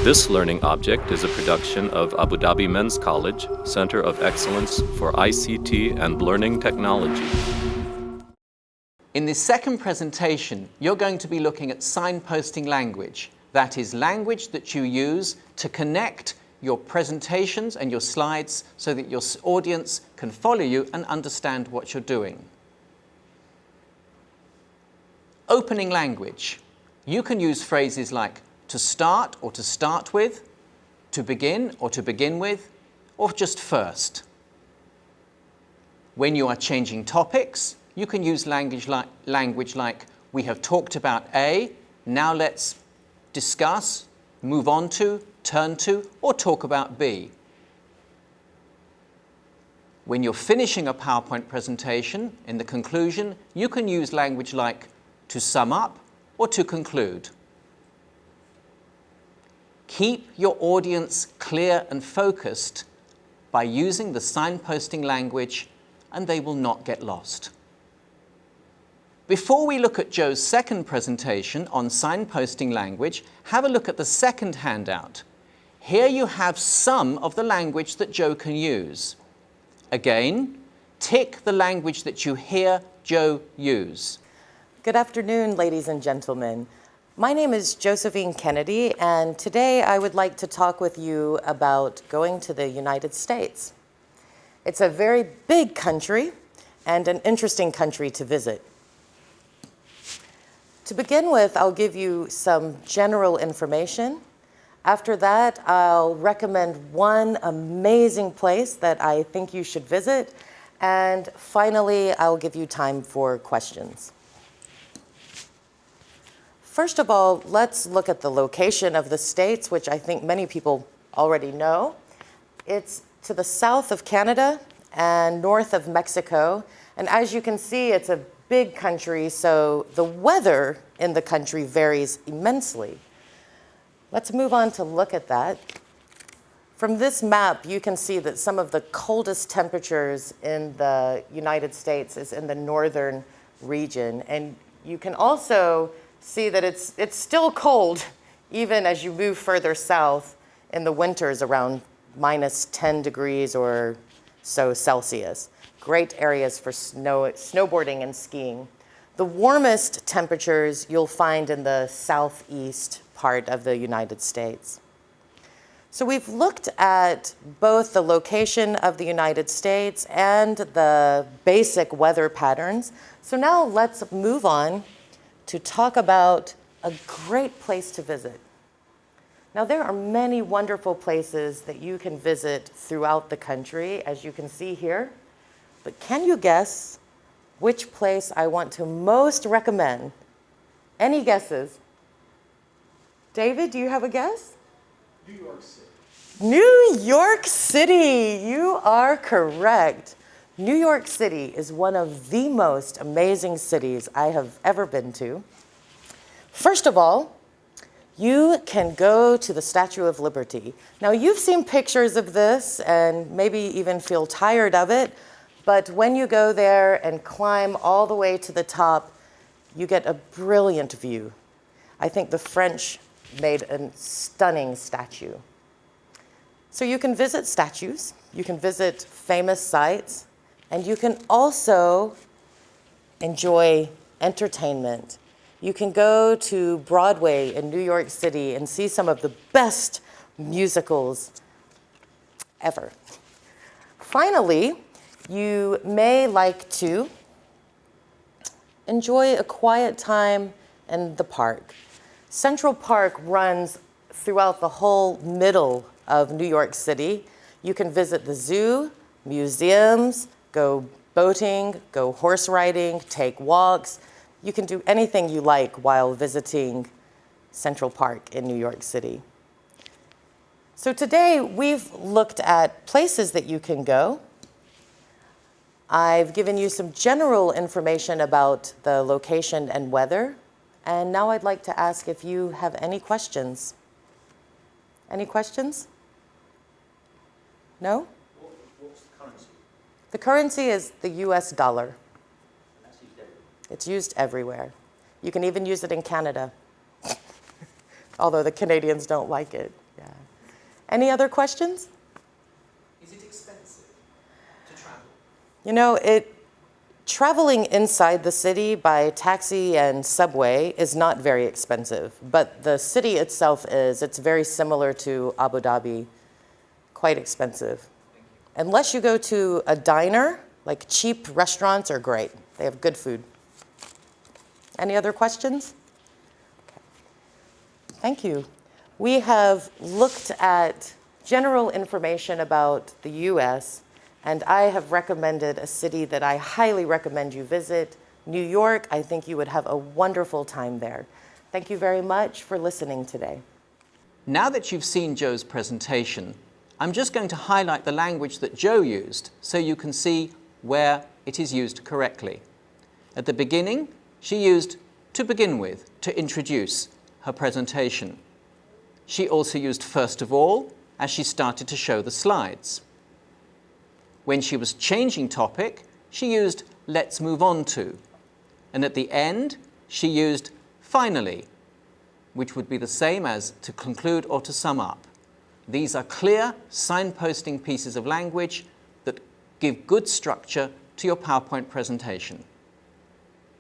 This learning object is a production of Abu Dhabi Men's College, Center of Excellence for ICT and Learning Technology. In this second presentation, you're going to be looking at signposting language. That is language that you use to connect your presentations and your slides so that your audience can follow you and understand what you're doing. Opening language. You can use phrases like to start or to start with, to begin or to begin with, or just first. When you are changing topics, you can use language like we have talked about A, now let's discuss, move on to, turn to, or talk about B. When you're finishing a PowerPoint presentation, in the conclusion, you can use language like to sum up or to conclude. Keep your audience clear and focused by using the signposting language, and they will not get lost. Before we look at Joe's second presentation on signposting language, have a look at the second handout. Here you have some of the language that Joe can use. Again, tick the language that you hear Joe use. Good afternoon, ladies and gentlemen. My name is Josephine Kennedy, and today I would like to talk with you about going to the United States. It's a very big country and an interesting country to visit. To begin with, I'll give you some general information. After that, I'll recommend one amazing place that I think you should visit. And finally, I'll give you time for questions. First of all, let's look at the location of the States, which I think many people already know. It's to the south of Canada and north of Mexico. And as you can see, it's a big country, so the weather in the country varies immensely. Let's move on to look at that. From this map, you can see that some of the coldest temperatures in the United States is in the northern region. And you can also see that it's still cold, even as you move further south in the winters around -10 degrees or so Celsius. Great areas for snowboarding and skiing. The warmest temperatures you'll find in the southeast part of the United States. So we've looked at both the location of the United States and the basic weather patterns. So now let's move on to talk about a great place to visit. Now, there are many wonderful places that you can visit throughout the country, as you can see here. But can you guess which place I want to most recommend? Any guesses? David, do you have a guess? New York City. New York City, you are correct. New York City is one of the most amazing cities I have ever been to. First of all, you can go to the Statue of Liberty. Now, you've seen pictures of this and maybe even feel tired of it, but when you go there and climb all the way to the top, you get a brilliant view. I think the French made a stunning statue. So you can visit statues, you can visit famous sites, and you can also enjoy entertainment. You can go to Broadway in New York City and see some of the best musicals ever. Finally, you may like to enjoy a quiet time in the park. Central Park runs throughout the whole middle of New York City. You can visit the zoo, museums, go boating, go horse riding, take walks. You can do anything you like while visiting Central Park in New York City. So today we've looked at places that you can go. I've given you some general information about the location and weather. And now I'd like to ask if you have any questions. Any questions? No? What's the currency? The currency is the US dollar. That's used everywhere. It's used everywhere. You can even use it in Canada. Although the Canadians don't like it. Yeah. Any other questions? Is it expensive to travel? You know, traveling inside the city by taxi and subway is not very expensive, but the city itself is. It's very similar to Abu Dhabi, quite expensive. Unless you go to a diner, like cheap restaurants are great. They have good food. Any other questions? Thank you. We have looked at general information about the US, and I have recommended a city that I highly recommend you visit, New York. I think you would have a wonderful time there. Thank you very much for listening today. Now that you've seen Joe's presentation, I'm just going to highlight the language that Joe used so you can see where it is used correctly. At the beginning, she used to begin with, to introduce her presentation. She also used first of all as she started to show the slides. When she was changing topic, she used let's move on to. And at the end, she used finally, which would be the same as to conclude or to sum up. These are clear, signposting pieces of language that give good structure to your PowerPoint presentation.